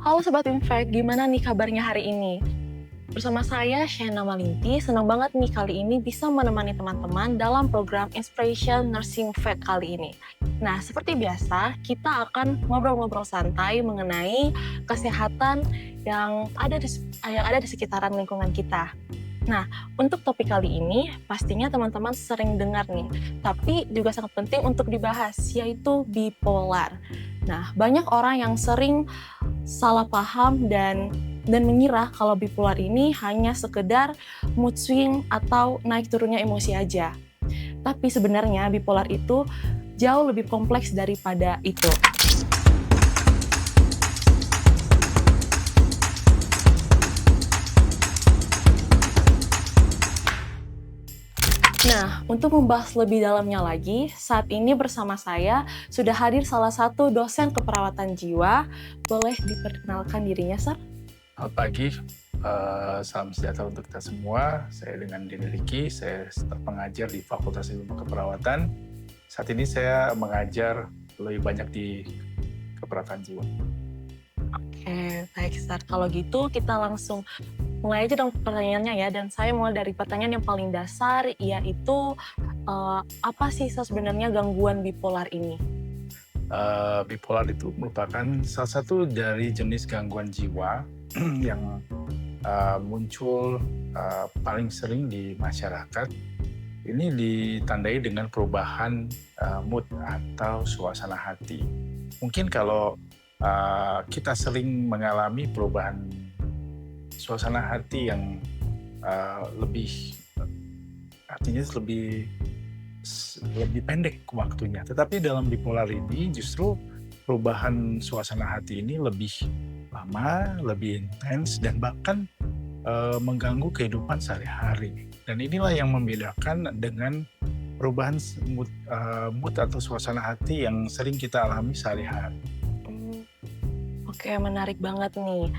Halo Sobat Impact, gimana nih kabarnya hari ini? Bersama saya, Shena Malinti, senang banget nih kali ini bisa menemani teman-teman dalam program Inspiration Nursing Fact kali ini. Nah, seperti biasa, kita akan ngobrol-ngobrol santai mengenai kesehatan yang ada di sekitaran lingkungan kita. Nah, untuk topik kali ini, pastinya teman-teman sering dengar nih, tapi juga sangat penting untuk dibahas, yaitu bipolar. Nah, banyak orang yang sering salah paham dan mengira kalau bipolar ini hanya sekedar mood swing atau naik turunnya emosi aja. Tapi sebenarnya bipolar itu jauh lebih kompleks daripada itu. Nah, untuk membahas lebih dalamnya lagi, saat ini bersama saya sudah hadir salah satu dosen keperawatan jiwa. Boleh diperkenalkan dirinya, Sir? Selamat pagi, salam sejahtera untuk kita semua. Saya dengan Denny Riki, saya staf pengajar di Fakultas Ilmu Keperawatan. Saat ini saya mengajar lebih banyak di keperawatan jiwa. Oke, baik, Sir. Kalau gitu kita langsung mulai aja dong pertanyaannya ya. Dan saya mulai dari pertanyaan yang paling dasar, yaitu apa sih sebenarnya gangguan bipolar ini? Bipolar itu merupakan salah satu dari jenis gangguan jiwa yang muncul paling sering di masyarakat. Ini ditandai dengan perubahan mood atau suasana hati. Mungkin kalau kita sering mengalami perubahan suasana hati yang lebih, artinya lebih pendek waktunya. Tetapi dalam bipolar ini justru perubahan suasana hati ini lebih lama, lebih intens, dan bahkan mengganggu kehidupan sehari-hari. Dan inilah yang membedakan dengan perubahan mood atau suasana hati yang sering kita alami sehari-hari. Hmm, oke, menarik banget nih.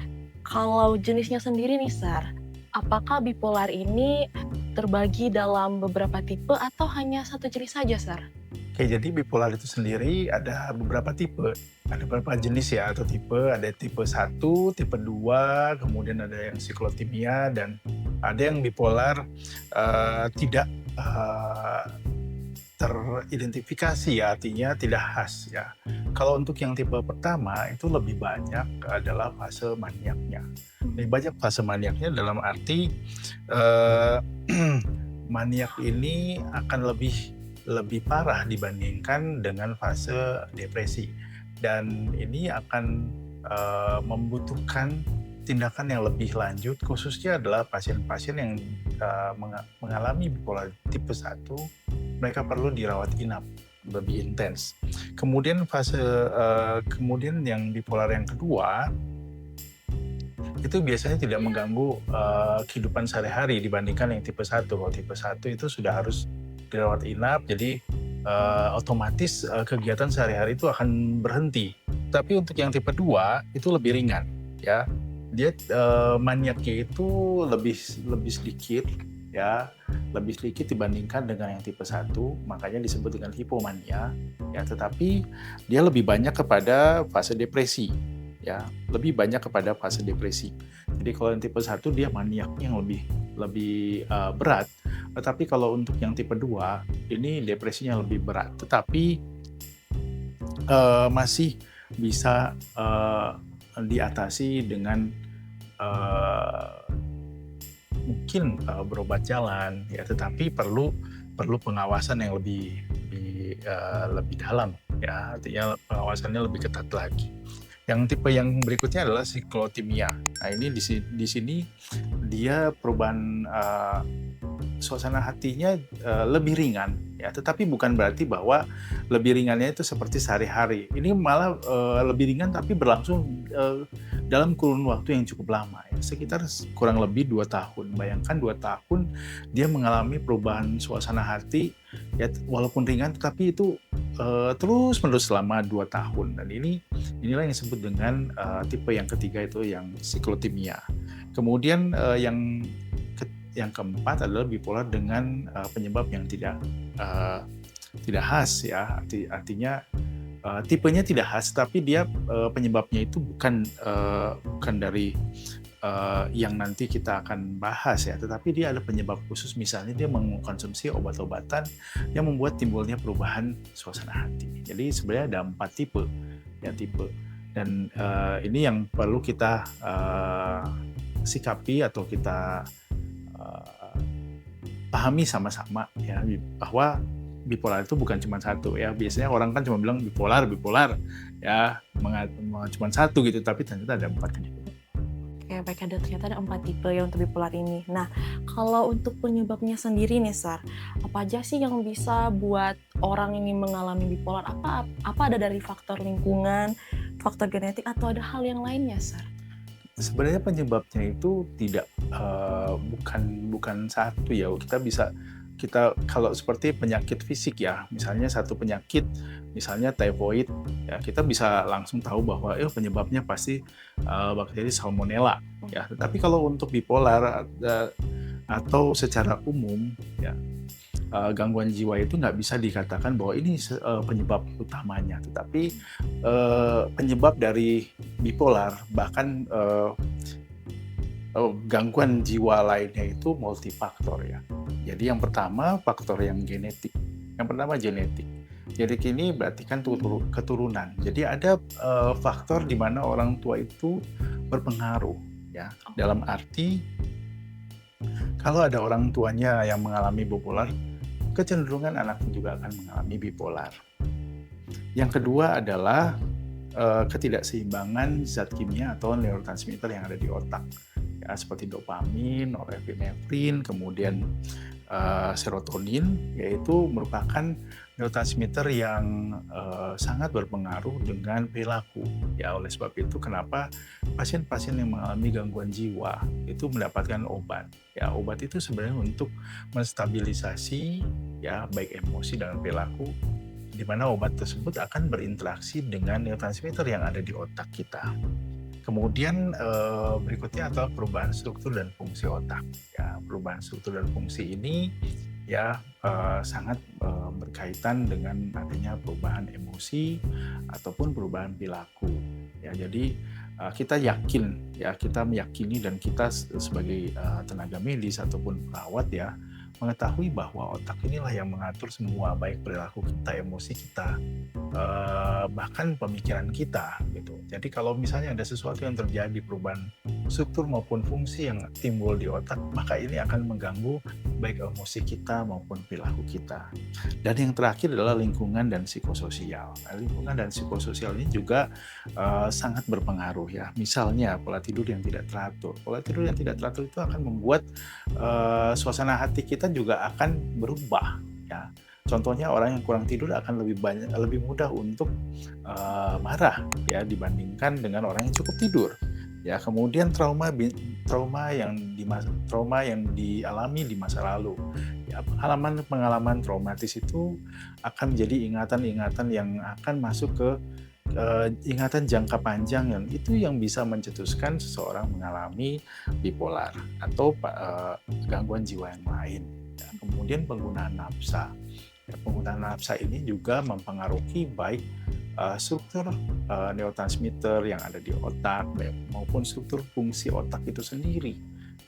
Kalau jenisnya sendiri nih, Sar, apakah bipolar ini terbagi dalam beberapa tipe atau hanya satu jenis saja, Sar? Oke, jadi bipolar itu sendiri ada beberapa tipe. Ada beberapa jenis ya atau tipe. Ada tipe 1, tipe 2, kemudian ada yang siklotimia, dan ada yang bipolar tidak teridentifikasi ya, artinya tidak khas ya. Kalau untuk yang tipe pertama itu lebih banyak adalah fase maniaknya. Lebih banyak fase maniaknya dalam arti eh, maniak ini akan lebih parah dibandingkan dengan fase depresi, dan ini akan membutuhkan tindakan yang lebih lanjut, khususnya adalah pasien-pasien yang mengalami bipolar tipe 1. Mereka perlu dirawat inap lebih intens. Kemudian kemudian yang bipolar yang kedua itu biasanya tidak mengganggu kehidupan sehari-hari dibandingkan yang tipe 1. Kalau tipe 1 itu sudah harus dirawat inap, jadi otomatis kegiatan sehari-hari itu akan berhenti. Tapi untuk yang tipe 2 itu lebih ringan ya. Dia maniaknya itu lebih sedikit ya, lebih sedikit dibandingkan dengan yang tipe 1, makanya disebut dengan hipomania ya, tetapi dia lebih banyak kepada fase depresi ya, lebih banyak kepada fase depresi. Jadi kalau yang tipe 1 dia maniaknya yang lebih berat, tetapi kalau untuk yang tipe 2 ini depresinya lebih berat, tetapi masih bisa diatasi dengan mungkin berobat jalan ya, tetapi perlu pengawasan yang lebih dalam ya, artinya pengawasannya lebih ketat lagi. Yang tipe yang berikutnya adalah siklotimia. Nah, ini di sini dia perubahan suasana hatinya lebih ringan ya, tetapi bukan berarti bahwa lebih ringannya itu seperti sehari-hari. Ini malah lebih ringan tapi berlangsung dalam kurun waktu yang cukup lama ya, sekitar kurang lebih 2 tahun. Bayangkan 2 tahun dia mengalami perubahan suasana hati ya, walaupun ringan tetapi itu terus-menerus selama 2 tahun. Dan inilah yang disebut dengan tipe yang ketiga, itu yang siklotimia. Kemudian yang keempat adalah bipolar dengan penyebab yang tidak khas ya, artinya tipenya tidak khas, tapi dia penyebabnya itu bukan dari yang nanti kita akan bahas ya, tetapi dia ada penyebab khusus. Misalnya dia mengkonsumsi obat-obatan yang membuat timbulnya perubahan suasana hati. Jadi sebenarnya ada 4 tipe ya, dan ini yang perlu kita sikapi atau kita uh, pahami sama-sama ya, bahwa bipolar itu bukan cuma satu ya. Biasanya orang kan cuma bilang bipolar ya, cuma satu gitu, tapi ternyata ada 4 kan. Oke, baik, ternyata ada 4 tipe ya untuk bipolar ini. Nah, kalau untuk penyebabnya sendiri nih, Sar, apa aja sih yang bisa buat orang ini mengalami bipolar? Apa ada dari faktor lingkungan, faktor genetik, atau ada hal yang lainnya, Sar? Sebenarnya penyebabnya itu tidak bukan satu ya. Kita kalau seperti penyakit fisik ya, misalnya satu penyakit, misalnya typhoid ya, kita bisa langsung tahu bahwa penyebabnya pasti bakteri Salmonella ya. Tetapi kalau untuk bipolar atau secara umum ya, gangguan jiwa itu nggak bisa dikatakan bahwa ini penyebab utamanya, tetapi penyebab dari bipolar bahkan gangguan jiwa lainnya itu multifaktor ya. Jadi yang pertama faktor yang genetik. Yang pertama genetik. Genetik ini berarti kan keturunan. Jadi ada faktor di mana orang tua itu berpengaruh ya. Dalam arti kalau ada orang tuanya yang mengalami bipolar, kecenderungan anaknya juga akan mengalami bipolar. Yang kedua adalah ketidakseimbangan zat kimia atau neurotransmitter yang ada di otak. Ya, seperti dopamin, norepinefrin, kemudian serotonin, yaitu merupakan neurotransmitter yang sangat berpengaruh dengan perilaku. Ya, oleh sebab itu kenapa pasien-pasien yang mengalami gangguan jiwa itu mendapatkan obat. Ya, obat itu sebenarnya untuk menstabilisasi ya baik emosi dan perilaku, di mana obat tersebut akan berinteraksi dengan neurotransmitter yang ada di otak kita. Kemudian berikutnya adalah perubahan struktur dan fungsi otak. Ya, perubahan struktur dan fungsi ini ya sangat berkaitan dengan adanya perubahan emosi ataupun perubahan perilaku. Ya, jadi kita meyakini dan kita sebagai tenaga medis ataupun perawat ya mengetahui bahwa otak inilah yang mengatur semua, baik perilaku kita, emosi kita, bahkan pemikiran kita gitu. Jadi kalau misalnya ada sesuatu yang terjadi, perubahan struktur maupun fungsi yang timbul di otak, maka ini akan mengganggu baik emosi kita maupun perilaku kita. Dan yang terakhir adalah lingkungan dan psikososial. Nah, lingkungan dan psikososial ini juga sangat berpengaruh ya. Misalnya pola tidur yang tidak teratur. Pola tidur yang tidak teratur itu akan membuat suasana hati kita juga akan berubah ya. Contohnya orang yang kurang tidur akan lebih mudah untuk marah ya dibandingkan dengan orang yang cukup tidur. Ya, kemudian trauma yang dialami di masa lalu. Ya, pengalaman traumatis itu akan menjadi ingatan-ingatan yang akan masuk ke ingatan jangka panjang, yang itu yang bisa mencetuskan seseorang mengalami bipolar atau gangguan jiwa yang lain. Ya, kemudian penggunaan nafsa. Ya, penggunaan nafsa ini juga mempengaruhi baik struktur neurotransmitter yang ada di otak maupun struktur fungsi otak itu sendiri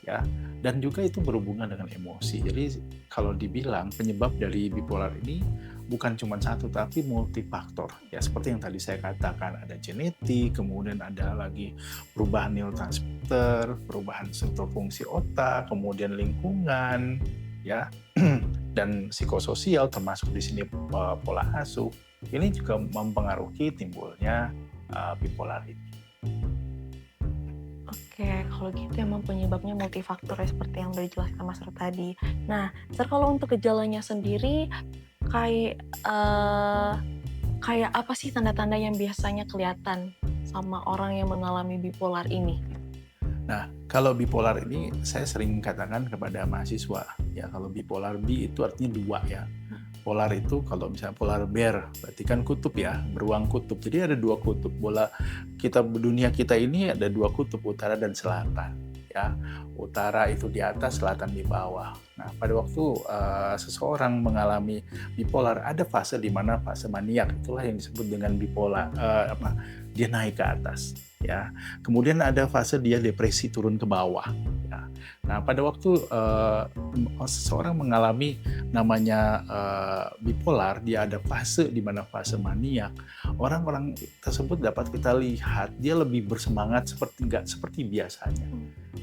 ya, dan juga itu berhubungan dengan emosi. Jadi kalau dibilang penyebab dari bipolar ini bukan cuma satu tapi multifaktor ya, seperti yang tadi saya katakan, ada genetik, kemudian ada lagi perubahan neurotransmitter, perubahan struktur fungsi otak, kemudian lingkungan ya dan psikososial, termasuk di sini pola asuh. Ini juga mempengaruhi timbulnya bipolar ini. Oke, kalau gitu emang penyebabnya multifaktor ya, seperti yang udah dijelaskan Mas Ro tadi. Nah, kalau untuk gejalanya sendiri kayak kayak apa sih tanda-tanda yang biasanya kelihatan sama orang yang mengalami bipolar ini? Nah, kalau bipolar ini saya sering katakan kepada mahasiswa ya, kalau bipolar B itu artinya 2 ya. Polar itu kalau misalnya polar bear berarti kan kutub ya, beruang kutub. Jadi ada 2 kutub. Dunia kita ini ada 2 kutub, utara dan selatan. ya. Utara itu di atas, selatan di bawah. Nah, pada waktu seseorang mengalami bipolar, ada fase di mana fase maniak, itulah yang disebut dengan bipolar, dia naik ke atas, ya. Kemudian ada fase dia depresi turun ke bawah, ya. Nah, pada waktu seseorang mengalami namanya bipolar, dia ada fase di mana fase maniak. Orang-orang tersebut dapat kita lihat dia lebih bersemangat nggak seperti biasanya,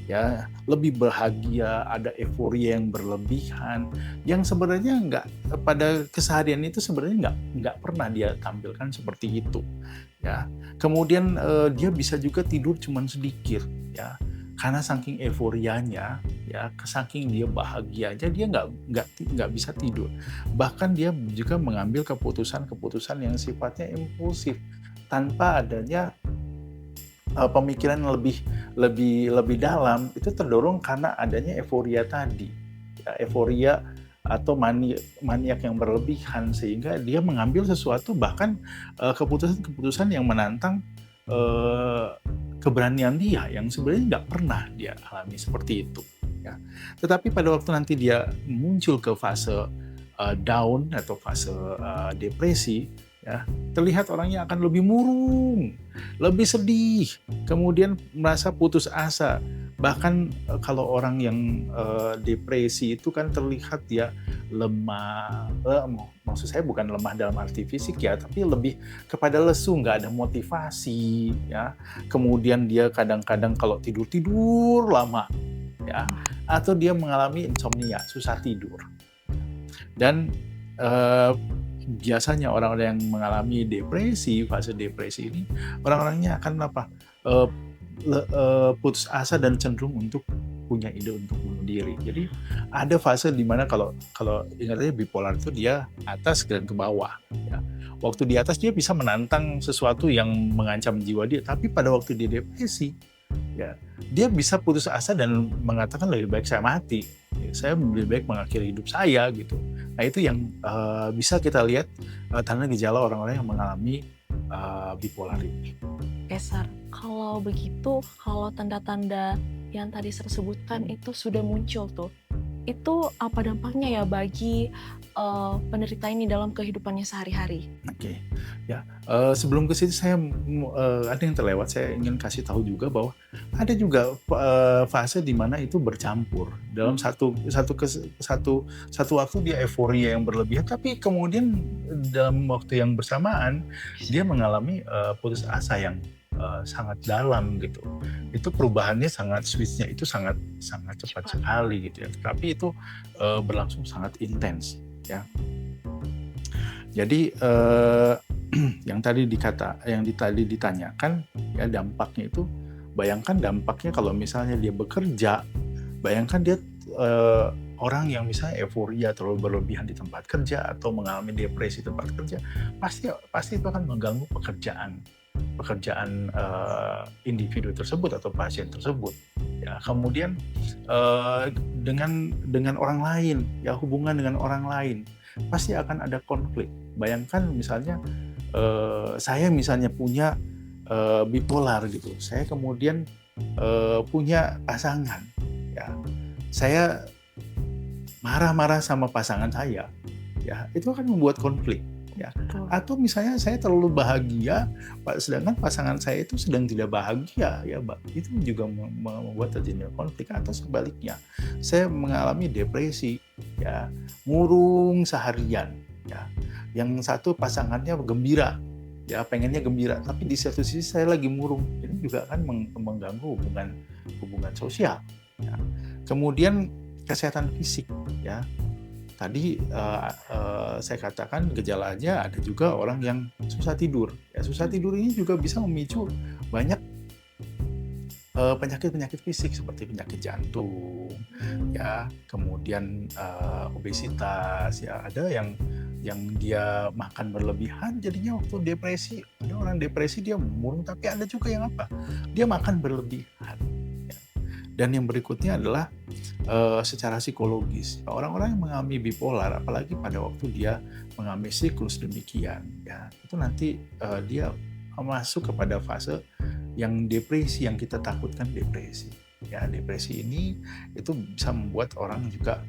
ya, lebih bahagia, ada euforia yang berlebihan, yang sebenarnya nggak pada keseharian itu sebenarnya nggak pernah dia tampilkan seperti itu, ya. Kemudian dia bisa juga tidur cuman sedikit, ya, karena saking euforianya, ya, saking dia bahagianya dia nggak bisa tidur. Bahkan dia juga mengambil keputusan-keputusan yang sifatnya impulsif tanpa adanya pemikiran yang lebih dalam, itu terdorong karena adanya euforia tadi, ya, euforia atau maniak yang berlebihan, sehingga dia mengambil sesuatu, bahkan keputusan-keputusan yang menantang keberanian dia yang sebenarnya nggak pernah dia alami seperti itu, ya. Tetapi pada waktu nanti dia muncul ke fase down atau fase depresi, ya, terlihat orangnya akan lebih murung, lebih sedih, kemudian merasa putus asa. Bahkan kalau orang yang depresi itu kan terlihat dia lemah, maksud saya bukan lemah dalam arti fisik, ya, tapi lebih kepada lesu, nggak ada motivasi, ya. Kemudian dia kadang-kadang kalau tidur lama, ya, atau dia mengalami insomnia, susah tidur. Dan biasanya orang-orang yang mengalami depresi, fase depresi ini, orang-orangnya akan putus asa dan cenderung untuk punya ide untuk bunuh diri. Jadi ada fase di mana kalau ingat aja bipolar itu dia atas dan ke bawah, ya. Waktu di atas dia bisa menantang sesuatu yang mengancam jiwa dia, tapi pada waktu dia depresi, ya, dia bisa putus asa dan mengatakan lebih baik saya mati, ya, saya lebih baik mengakhiri hidup saya, gitu. Nah, itu yang bisa kita lihat tanda gejala orang-orang yang mengalami bipolar ini. Oke, Sar. Kalau begitu, kalau tanda-tanda yang tadi saya sebutkan itu sudah muncul tuh, itu apa dampaknya ya bagi penderita ini dalam kehidupannya sehari-hari? Oke, ya, sebelum ke situ saya ada yang terlewat, saya ingin kasih tahu juga bahwa ada juga fase di mana itu bercampur. Dalam satu waktu dia euforia yang berlebihan, tapi kemudian dalam waktu yang bersamaan dia mengalami putus asa yang sangat dalam, gitu. Itu perubahannya switch-nya itu sangat cepat sekali, gitu ya. Tapi itu berlangsung sangat intens, ya. Jadi yang tadi ditanyakan, ya, dampaknya itu, bayangkan dampaknya kalau misalnya dia bekerja, bayangkan dia orang yang misalnya euforia terlalu berlebihan di tempat kerja atau mengalami depresi di tempat kerja, pasti itu akan mengganggu pekerjaan individu tersebut atau pasien tersebut, ya. Kemudian dengan orang lain, ya, hubungan dengan orang lain pasti akan ada konflik. Bayangkan misalnya saya misalnya punya bipolar, gitu, saya kemudian punya pasangan, ya, saya marah-marah sama pasangan saya, ya, itu akan membuat konflik, ya. Betul. Atau misalnya saya terlalu bahagia, sedangkan pasangan saya itu sedang tidak bahagia, ya, itu juga membuat terjadi konflik. Atau sebaliknya, saya mengalami depresi, ya, murung seharian, ya. Yang satu pasangannya gembira, ya, pengennya gembira, tapi di satu sisi saya lagi murung. Ini juga akan mengganggu hubungan sosial, ya. Kemudian kesehatan fisik, ya. Tadi saya katakan gejalanya ada juga orang yang susah tidur. Ya, susah tidur ini juga bisa memicu banyak penyakit-penyakit fisik seperti penyakit jantung, ya, kemudian obesitas, ya, ada yang dia makan berlebihan jadinya waktu depresi. Ada orang depresi dia murung, tapi ada juga yang dia makan berlebihan, ya. Dan yang berikutnya adalah secara psikologis, orang-orang yang mengalami bipolar, apalagi pada waktu dia mengalami siklus demikian, ya, itu nanti dia masuk kepada fase yang depresi, yang kita takutkan depresi. Ya, depresi ini itu bisa membuat orang juga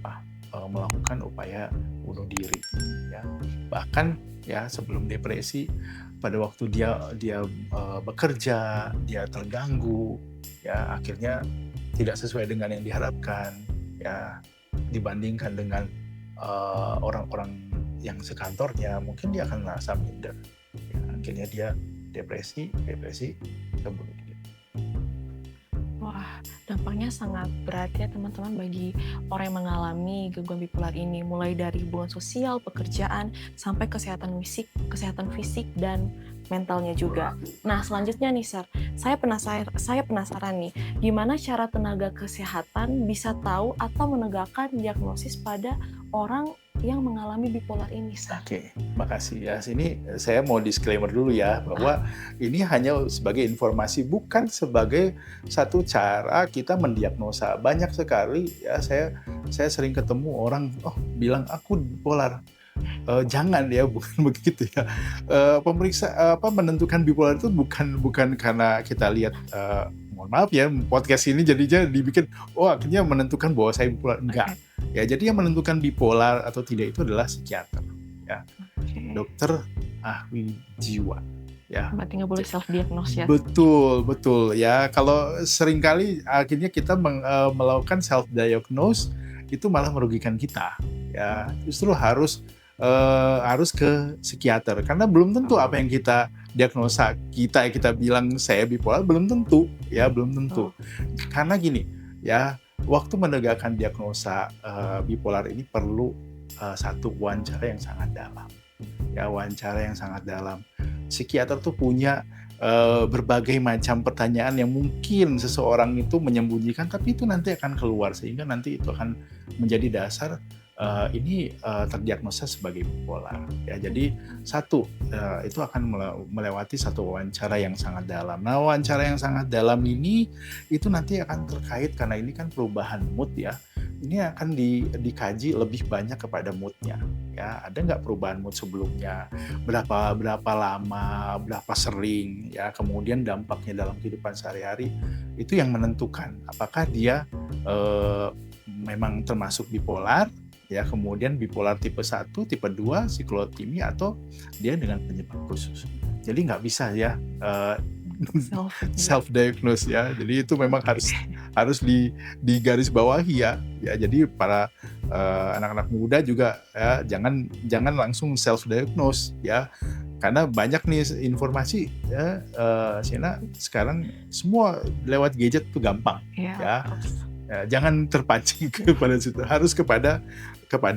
melakukan upaya bunuh diri. Ya, bahkan ya sebelum depresi, pada waktu dia dia bekerja, dia terganggu, ya akhirnya tidak sesuai dengan yang diharapkan. Ya, dibandingkan dengan orang-orang yang sekantornya, mungkin dia akan merasa minder. Ya, akhirnya dia depresi, dan bunuh diri. Wah, dampaknya sangat berat ya teman-teman bagi orang yang mengalami gangguan bipolar ini, mulai dari hubungan sosial, pekerjaan, sampai kesehatan fisik dan mentalnya juga. Nah, selanjutnya nih, Sir, saya penasaran nih, gimana cara tenaga kesehatan bisa tahu atau menegakkan diagnosis pada orang yang mengalami bipolar ini, Sir? Oke, makasih ya. Sini saya mau disclaimer dulu ya, bahwa ini hanya sebagai informasi, bukan sebagai satu cara kita mendiagnosa. Banyak sekali ya, saya sering ketemu orang, oh bilang aku bipolar. Jangan ya, bukan begitu ya. Menentukan bipolar itu bukan karena kita lihat, mohon maaf ya, podcast ini jadinya dibikin, oh akhirnya menentukan bahwa saya bipolar. Enggak. Oke. Ya, jadi yang menentukan bipolar atau tidak itu adalah psikiater, ya, Oke. dokter ahli jiwa, ya. Berarti nggak boleh self-diagnose ya? Betul ya. Kalau seringkali akhirnya kita melakukan self diagnose, itu malah merugikan kita, ya. Justru harus ke psikiater, karena belum tentu apa yang kita diagnosa, kita bilang saya bipolar, belum tentu, ya, belum tentu. Karena gini, ya, waktu menegakkan diagnosa bipolar ini perlu satu wawancara yang sangat dalam. Ya, wawancara yang sangat dalam. Psikiater tuh punya berbagai macam pertanyaan yang mungkin seseorang itu menyembunyikan, tapi itu nanti akan keluar, sehingga nanti itu akan menjadi dasar ini terdiagnosa sebagai bipolar. Ya, jadi itu akan melewati satu wawancara yang sangat dalam. Nah, wawancara yang sangat dalam ini itu nanti akan terkait, karena ini kan perubahan mood ya. Ini akan dikaji lebih banyak kepada moodnya. Ya, ada nggak perubahan mood sebelumnya? Berapa lama? Berapa sering? Ya, kemudian dampaknya dalam kehidupan sehari-hari itu yang menentukan apakah dia memang termasuk bipolar. Ya, kemudian bipolar tipe 1, tipe 2, siklotimia, atau dia dengan penyebab khusus. Jadi nggak bisa ya self diagnose ya. Jadi itu memang harus digaris bawahi ya. Ya, jadi para anak-anak muda juga ya, jangan langsung self diagnose ya. Karena banyak nih informasi ya, Siana, sekarang semua lewat gadget tuh gampang ya. Jangan terpancing kepada situ, harus kepada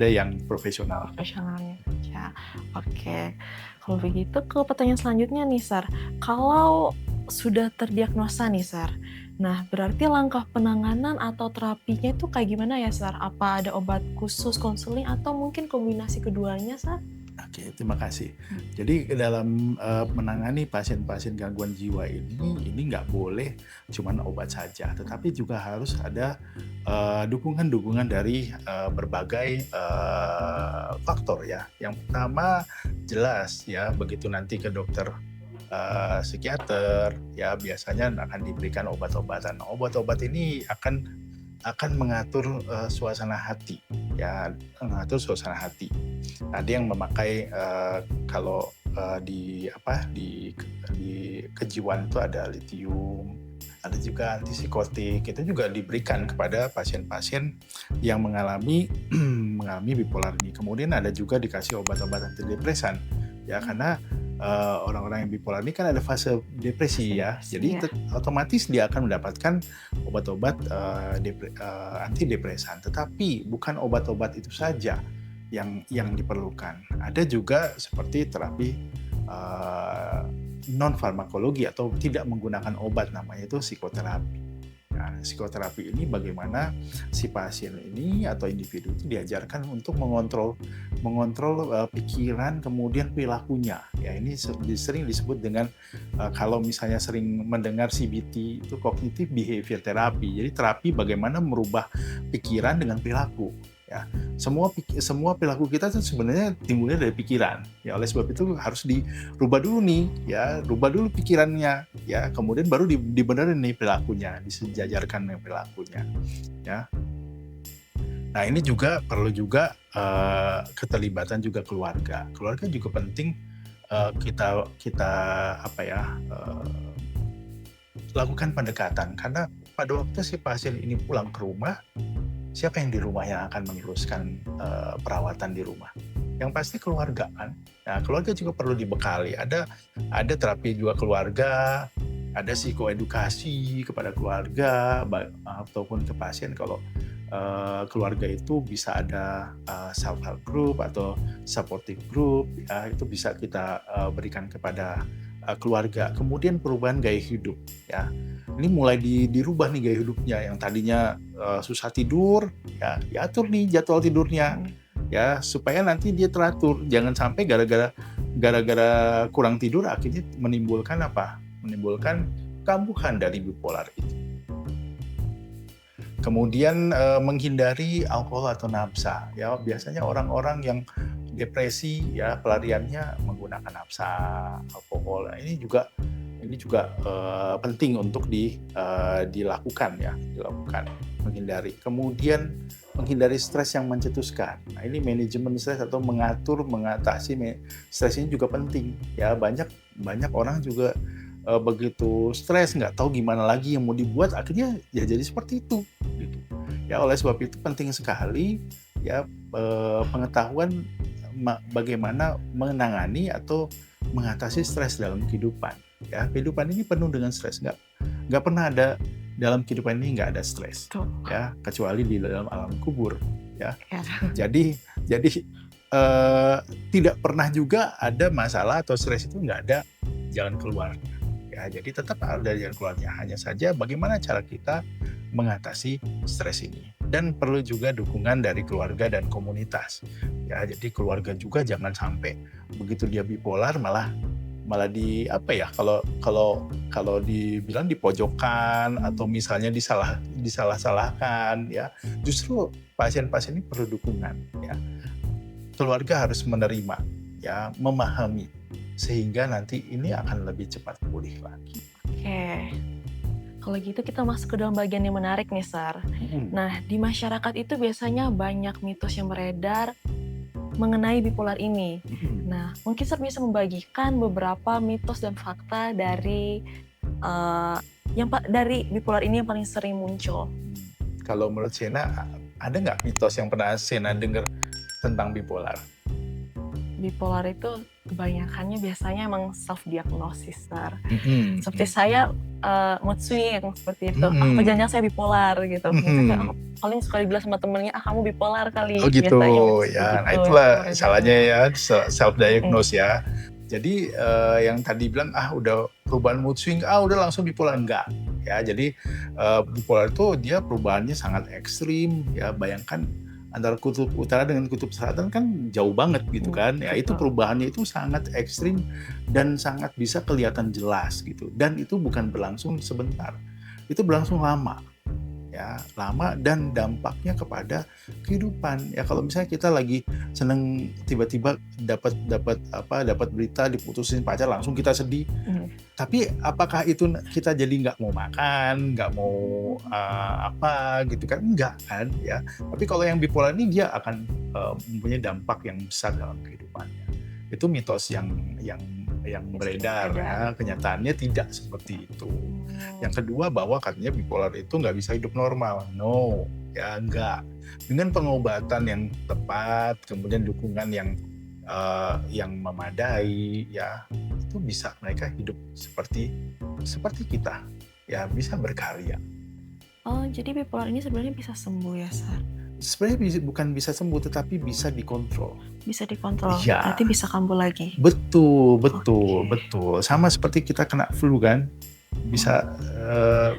yang profesional. Profesionalnya ya. Oke. Kalau begitu ke pertanyaan selanjutnya nih, Sar. Kalau sudah terdiagnosa nih, Sar. Nah, berarti langkah penanganan atau terapinya itu kayak gimana ya, Sar? Apa ada obat khusus, konseling, atau mungkin kombinasi keduanya, Sar? Oke, terima kasih. Jadi dalam menangani pasien-pasien gangguan jiwa ini nggak boleh cuman obat saja, tetapi juga harus ada dukungan-dukungan dari berbagai faktor ya. Yang pertama jelas ya, begitu nanti ke dokter psikiater ya, biasanya akan diberikan obat-obatan. Obat-obat ini akan mengatur suasana hati ya, mengatur suasana hati. Ada yang memakai kalau di kejiwaan itu ada lithium, ada juga antipsikotik. Itu juga diberikan kepada pasien-pasien yang mengalami bipolar ini. Kemudian ada juga dikasih obat-obat antidepresan ya, karena orang-orang yang bipolar ini kan ada fase depresi ya. Jadi otomatis dia akan mendapatkan obat-obat antidepresan. Tetapi bukan obat-obat itu saja yang diperlukan. Ada juga seperti terapi non farmakologi atau tidak menggunakan obat, namanya itu psikoterapi. Nah, psikoterapi ini bagaimana si pasien ini atau individu itu diajarkan untuk mengontrol pikiran, kemudian perilakunya. Ya, ini sering disebut dengan kalau misalnya sering mendengar CBT, itu cognitive behavior therapy. Jadi terapi bagaimana merubah pikiran dengan perilaku. ya. Semua perilaku kita tuh sebenarnya timbulnya dari pikiran. Ya oleh sebab itu harus dirubah dulu nih, ya, rubah dulu pikirannya, ya, kemudian baru dibenerin nih perilakunya, disejajarkan nih perilakunya, ya. Nah ini juga perlu juga keterlibatan juga keluarga. Keluarga juga penting kita kita apa ya lakukan pendekatan karena pada waktu si pasien ini pulang ke rumah, siapa yang di rumah yang akan meneruskan perawatan di rumah? Yang pasti keluarga kan. Nah keluarga juga perlu dibekali. Ada terapi juga keluarga, ada psikoedukasi kepada keluarga ataupun ke pasien kalau keluarga itu bisa ada self help group atau supportive group ya itu bisa kita berikan kepada keluarga. Kemudian perubahan gaya hidup ya. Ini mulai dirubah nih gaya hidupnya yang tadinya susah tidur ya diatur nih jadwal tidurnya ya supaya nanti dia teratur. Jangan sampai gara-gara kurang tidur akhirnya menimbulkan apa? Menimbulkan kambuhan dari bipolar itu. Kemudian menghindari alkohol atau nafsa ya biasanya orang-orang yang depresi ya pelariannya menggunakan nafsa alkohol. Nah, ini juga penting untuk dilakukan ya dilakukan menghindari. Kemudian menghindari stres yang mencetuskan. Nah ini manajemen stres atau mengatasi stres ini juga penting ya banyak orang juga begitu stres nggak tahu gimana lagi yang mau dibuat akhirnya ya jadi seperti itu gitu. Ya oleh sebab itu penting sekali ya pengetahuan bagaimana menangani atau mengatasi stres dalam kehidupan ya kehidupan ini penuh dengan stres nggak pernah ada dalam kehidupan ini nggak ada stres ya kecuali di dalam alam kubur ya. Jadi tidak pernah juga ada masalah atau stres itu nggak ada jalan keluarnya. Ya, jadi tetap ada jalan keluarnya. Hanya saja bagaimana cara kita mengatasi stres ini. Dan perlu juga dukungan dari keluarga dan komunitas. Ya, jadi keluarga juga jangan sampai begitu dia bipolar malah kalau dibilang dipojokkan atau misalnya disalah-salahkan ya. Justru pasien-pasien ini perlu dukungan ya. Keluarga harus menerima ya, memahami sehingga nanti ini akan lebih cepat pulih lagi. Oke. Kalau gitu kita masuk ke dalam bagian yang menarik nih, Sar. Nah, di masyarakat itu biasanya banyak mitos yang beredar mengenai bipolar ini. Nah, mungkin Sar bisa membagikan beberapa mitos dan fakta dari dari bipolar ini yang paling sering muncul. Kalau menurut Sena, ada nggak mitos yang pernah Sena dengar tentang bipolar? Bipolar itu kebanyakannya biasanya emang self-diagnosis, Sar. Seperti saya mood swing seperti itu. Apa jangan saya bipolar gitu. Misalnya paling suka dibilang sama temennya, kamu bipolar kali. Oh gitu ya. Nah itulah salahnya ya self-diagnose ya. Jadi yang tadi bilang udah perubahan mood swing, udah langsung bipolar enggak. Ya jadi bipolar itu dia perubahannya sangat ekstrim ya. Bayangkan antara kutub utara dengan kutub selatan kan jauh banget gitu kan. Ya itu perubahannya itu sangat ekstrim dan sangat bisa kelihatan jelas gitu. Dan itu bukan berlangsung sebentar. Itu berlangsung lama. Ya, lama dan dampaknya kepada kehidupan. Ya kalau misalnya kita lagi seneng tiba-tiba dapat berita diputusin pacar langsung kita sedih. Tapi apakah itu kita jadi nggak mau makan, nggak mau apa gitu kan? Enggak kan ya. Tapi kalau yang bipolar ini dia akan mempunyai dampak yang besar dalam kehidupannya. Itu mitos yang beredar ya. Kenyataannya tidak seperti itu. Yang kedua bahwa katanya bipolar itu nggak bisa hidup normal. No, ya enggak. Dengan pengobatan yang tepat, kemudian dukungan yang memadai, ya itu bisa mereka hidup seperti kita, ya bisa berkarya. Oh, jadi bipolar ini sebenarnya bisa sembuh ya, Sar? Sebenarnya bukan bisa sembuh, tetapi bisa dikontrol. Bisa dikontrol, ya. Berarti bisa kambuh lagi? Betul. Sama seperti kita kena flu kan, bisa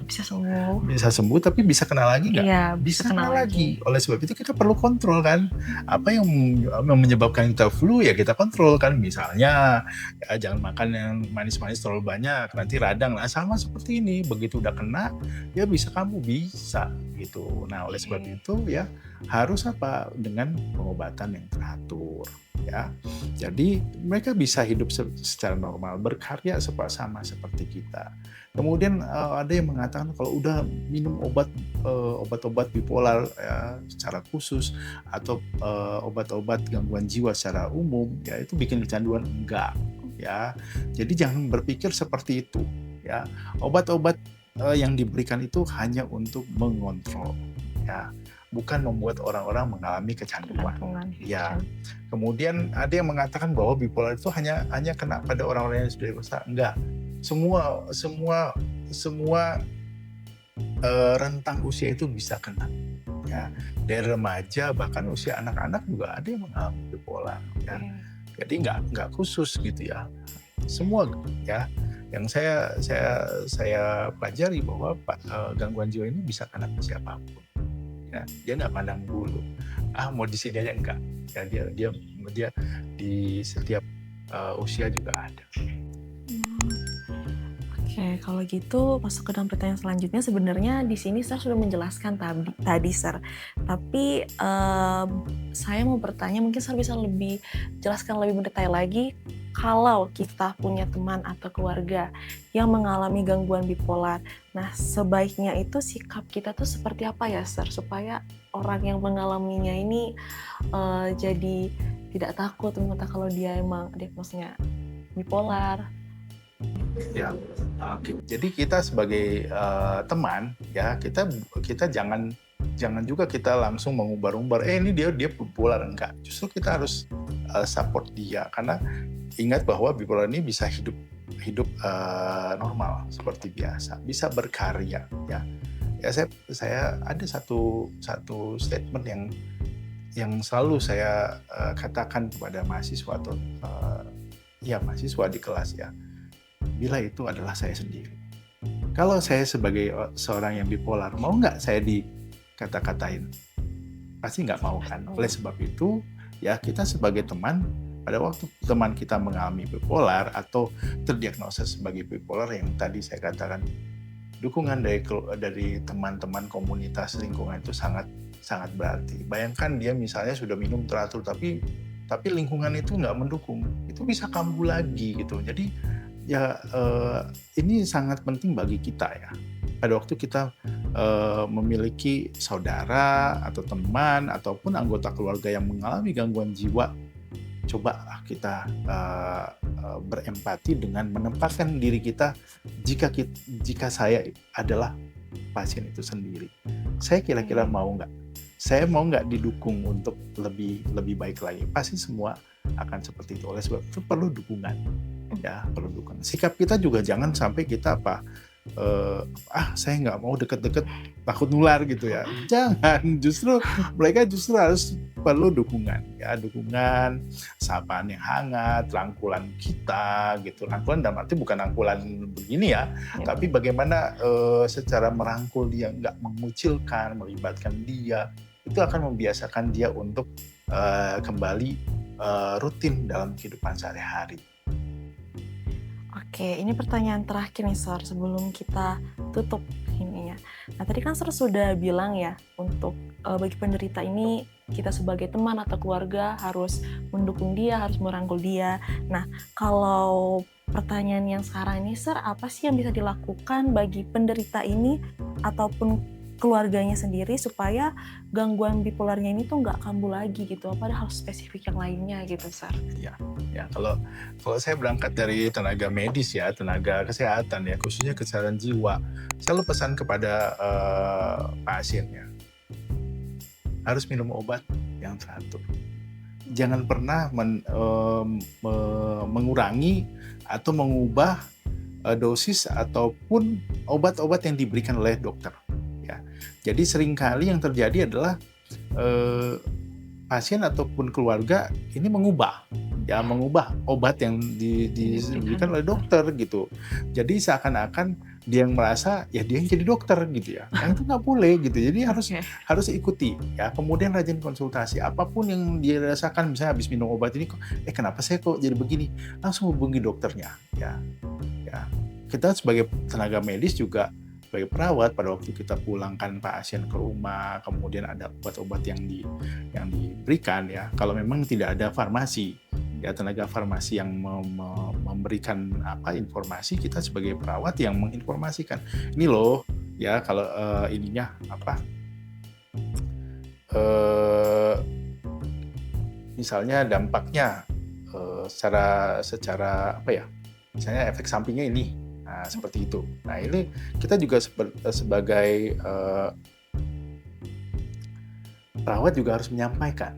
sembuh. Bisa sembuh, tapi bisa kena lagi nggak? Iya, bisa kena lagi. Oleh sebab itu kita perlu kontrol kan. Apa yang menyebabkan kita flu ya kita kontrol kan. Misalnya ya, jangan makan yang manis-manis terlalu banyak, nanti radang. Nah sama seperti ini, begitu udah kena, ya bisa kamu bisa gitu. Nah oleh sebab itu ya harus apa? Dengan pengobatan yang teratur, ya. Jadi mereka bisa hidup secara normal, berkarya sama seperti kita. Kemudian ada yang mengatakan kalau udah minum obat-obat bipolar ya, secara khusus atau obat-obat gangguan jiwa secara umum, ya itu bikin kecanduan, enggak, ya. Jadi jangan berpikir seperti itu, ya. Obat-obat yang diberikan itu hanya untuk mengontrol, ya, bukan membuat orang-orang mengalami kecanduan. Ketergantungan. Ya, kemudian ada yang mengatakan bahwa bipolar itu hanya kena pada orang-orang yang sudah dewasa. Enggak, semua semua semua rentang usia itu bisa kena, ya. Dari remaja bahkan usia anak-anak juga ada yang mengalami bipolar, ya. Oke. Jadi nggak khusus gitu ya. Semua ya. Yang saya pelajari bahwa gangguan jiwa ini bisa kena ke siapapun. Ya, dia nggak pandang bulu. Mau di sini aja enggak. Ya, dia di setiap usia juga ada. Oke, kalau gitu masuk ke dalam pertanyaan selanjutnya. Sebenarnya di sini saya sudah menjelaskan tadi Sir. Tapi saya mau bertanya, mungkin Sir bisa lebih jelaskan lebih mendetail lagi. Kalau kita punya teman atau keluarga yang mengalami gangguan bipolar, nah sebaiknya itu sikap kita tuh seperti apa ya Sir? Supaya orang yang mengalaminya ini jadi tidak takut ternyata kalau dia emang diagnosnya bipolar. Ya, oke. Jadi kita sebagai teman, ya kita jangan juga kita langsung mengumbar-umbar, ini dia bipolar, enggak. Justru kita harus support dia, karena ingat bahwa bipolar ini bisa hidup normal seperti biasa, bisa berkarya, ya. Ya saya ada satu statement yang selalu saya katakan kepada mahasiswa atau mahasiswa di kelas, ya. Bila itu adalah saya sendiri. Kalau saya sebagai seorang yang bipolar, mau nggak saya dikata-katain? Pasti nggak mau kan. Oleh sebab itu, ya kita sebagai teman, pada waktu teman kita mengalami bipolar atau terdiagnosa sebagai bipolar yang tadi saya katakan, dukungan dari teman-teman komunitas lingkungan itu sangat berarti. Bayangkan dia misalnya sudah minum teratur, tapi lingkungan itu nggak mendukung, itu bisa kambuh lagi gitu. Jadi ya ini sangat penting bagi kita ya. Pada waktu kita memiliki saudara atau teman ataupun anggota keluarga yang mengalami gangguan jiwa, coba kita berempati dengan menempatkan diri kita jika saya adalah pasien itu sendiri. Saya kira-kira mau nggak? Saya mau nggak didukung untuk lebih baik lagi? Pasti semua akan seperti itu. Oleh sebab itu perlu dukungan. Ya, perlu dukungan. Sikap kita juga jangan sampai kita saya nggak mau deket-deket, takut nular gitu ya. Jangan, mereka justru harus perlu dukungan, ya, dukungan, sapaan yang hangat, rangkulan kita gitu. Rangkulan dalam arti bukan rangkulan begini ya, tapi bagaimana secara merangkul dia, nggak mengucilkan, melibatkan dia, itu akan membiasakan dia untuk kembali rutin dalam kehidupan sehari-hari. Oke, ini pertanyaan terakhir nih Sir, sebelum kita tutup ini ya. Nah tadi kan Sir sudah bilang ya, untuk bagi penderita ini kita sebagai teman atau keluarga harus mendukung dia, harus merangkul dia. Nah kalau pertanyaan yang sekarang ini Sir, apa sih yang bisa dilakukan bagi penderita ini ataupun keluarganya sendiri supaya gangguan bipolarnya ini tuh nggak kambuh lagi gitu? Apa ada hal spesifik yang lainnya gitu Sir? Ya, kalau saya berangkat dari tenaga medis ya, tenaga kesehatan ya, khususnya kesehatan jiwa, selalu pesan kepada pasiennya, harus minum obat yang teratur. Jangan pernah mengurangi atau mengubah dosis ataupun obat-obat yang diberikan oleh dokter. Ya, jadi seringkali yang terjadi adalah pasien ataupun keluarga ini mengubah obat yang diberikan oleh dokter gitu. Jadi seakan-akan dia yang merasa ya dia yang jadi dokter gitu ya. Yang itu nggak boleh gitu. Jadi harus ikuti ya. Kemudian rajin konsultasi. Apapun yang dia rasakan, misalnya habis minum obat ini kenapa saya kok jadi begini? Langsung hubungi dokternya ya. Kita sebagai tenaga medis juga sebagai perawat pada waktu kita pulangkan pasien ke rumah, kemudian ada obat-obat yang diberikan ya. Kalau memang tidak ada farmasi, ya tenaga farmasi yang memberikan informasi, kita sebagai perawat yang menginformasikan. Ini loh ya kalau ininya misalnya dampaknya secara misalnya efek sampingnya ini. Nah, seperti itu. Nah, ini kita juga sebagai perawat juga harus menyampaikan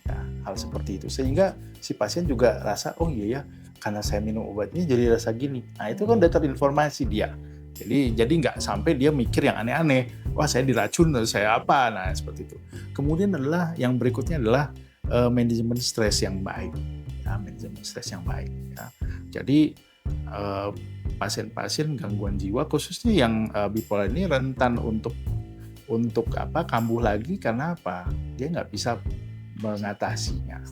ya, hal seperti itu. Sehingga si pasien juga rasa, oh iya ya, karena saya minum obat ini jadi rasa gini. Nah, itu kan udah terinformasi dia. Jadi nggak sampai dia mikir yang aneh-aneh. Wah, saya diracun, saya apa? Nah, seperti itu. Kemudian yang berikutnya adalah manajemen stres yang baik. Ya, manajemen stres yang baik. Ya. Jadi pasien-pasien gangguan jiwa khususnya yang bipolar ini rentan untuk kambuh lagi karena apa? Dia nggak bisa mengatasinya.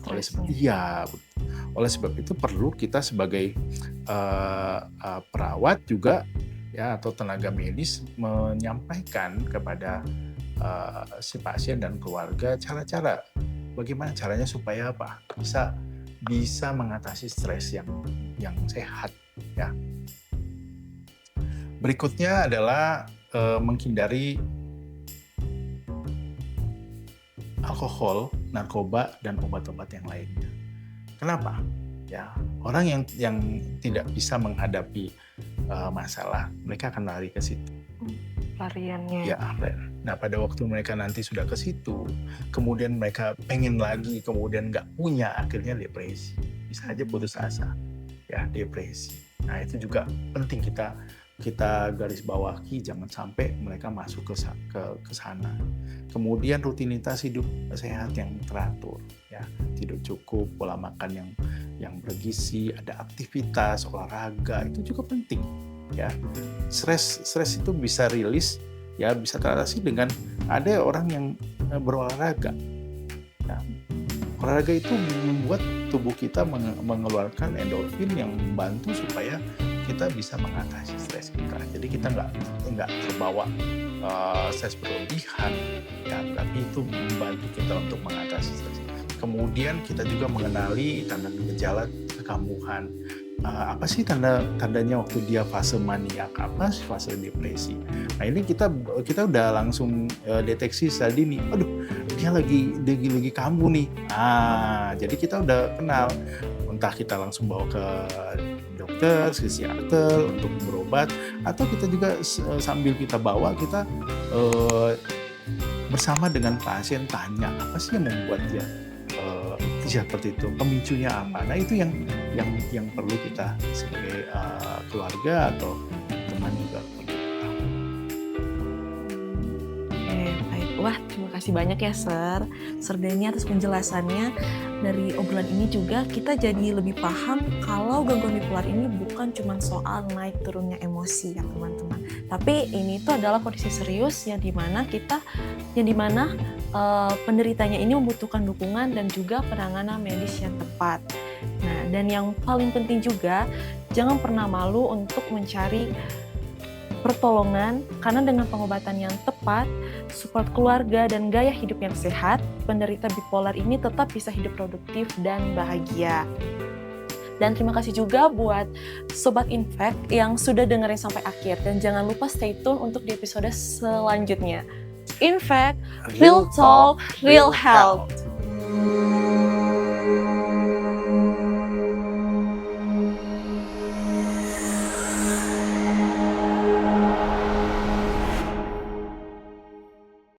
Oleh sebab itu perlu kita sebagai perawat juga ya atau tenaga medis menyampaikan kepada si pasien dan keluarga cara-cara bagaimana caranya supaya bisa mengatasi stres yang sehat ya. Berikutnya adalah menghindari alkohol, narkoba, dan obat-obat yang lainnya. Kenapa? Ya, orang yang tidak bisa menghadapi masalah, mereka akan lari ke situ. Pelariannya. Ya, nah pada waktu mereka nanti sudah ke situ, kemudian mereka pengen lagi, kemudian nggak punya, akhirnya depresi. Bisa aja putus asa, ya depresi. Nah itu juga penting kita garis bawahi, jangan sampai mereka masuk ke sana. Kemudian rutinitas hidup sehat yang teratur, ya tidur cukup, pola makan yang bergizi, ada aktivitas olahraga itu juga penting, ya. Stres itu bisa rilis, ya bisa teratasi dengan ada orang yang berolahraga. Ya. Olahraga itu membuat tubuh kita mengeluarkan endorfin yang membantu supaya kita bisa mengatasi stres kita. Jadi kita nggak terbawa stres berlebihan, ya, tapi itu membantu kita untuk mengatasi stres. Kemudian kita juga mengenali tanda gejala kekambuhan. Apa sih tandanya waktu dia fase maniak, apa sih fase depresi. Nah ini kita udah langsung deteksi secara dini. Aduh, dia lagi kambuh nih. Jadi kita udah kenal. Entah kita langsung bawa ke dokter, psikiater untuk berobat, atau kita juga sambil kita bawa kita bersama dengan pasien tanya apa sih yang membuat dia seperti itu, pemicunya apa. Nah itu yang perlu kita sebagai keluarga atau teman juga perlu tahu. Baik. Wah, terima kasih banyak ya Sir Denny atas penjelasannya. Dari obrolan ini juga kita jadi lebih paham kalau gangguan bipolar ini bukan cuma soal naik turunnya emosi ya teman-teman. Tapi ini tuh adalah kondisi serius yang dimana penderitanya ini membutuhkan dukungan dan juga penanganan medis yang tepat. Nah, dan yang paling penting juga jangan pernah malu untuk mencari pertolongan karena dengan pengobatan yang tepat, support keluarga dan gaya hidup yang sehat, penderita bipolar ini tetap bisa hidup produktif dan bahagia. Dan terima kasih juga buat Sobat Infect yang sudah dengerin sampai akhir. Dan jangan lupa stay tune untuk di episode selanjutnya. Infect, Real Talk, Real Health.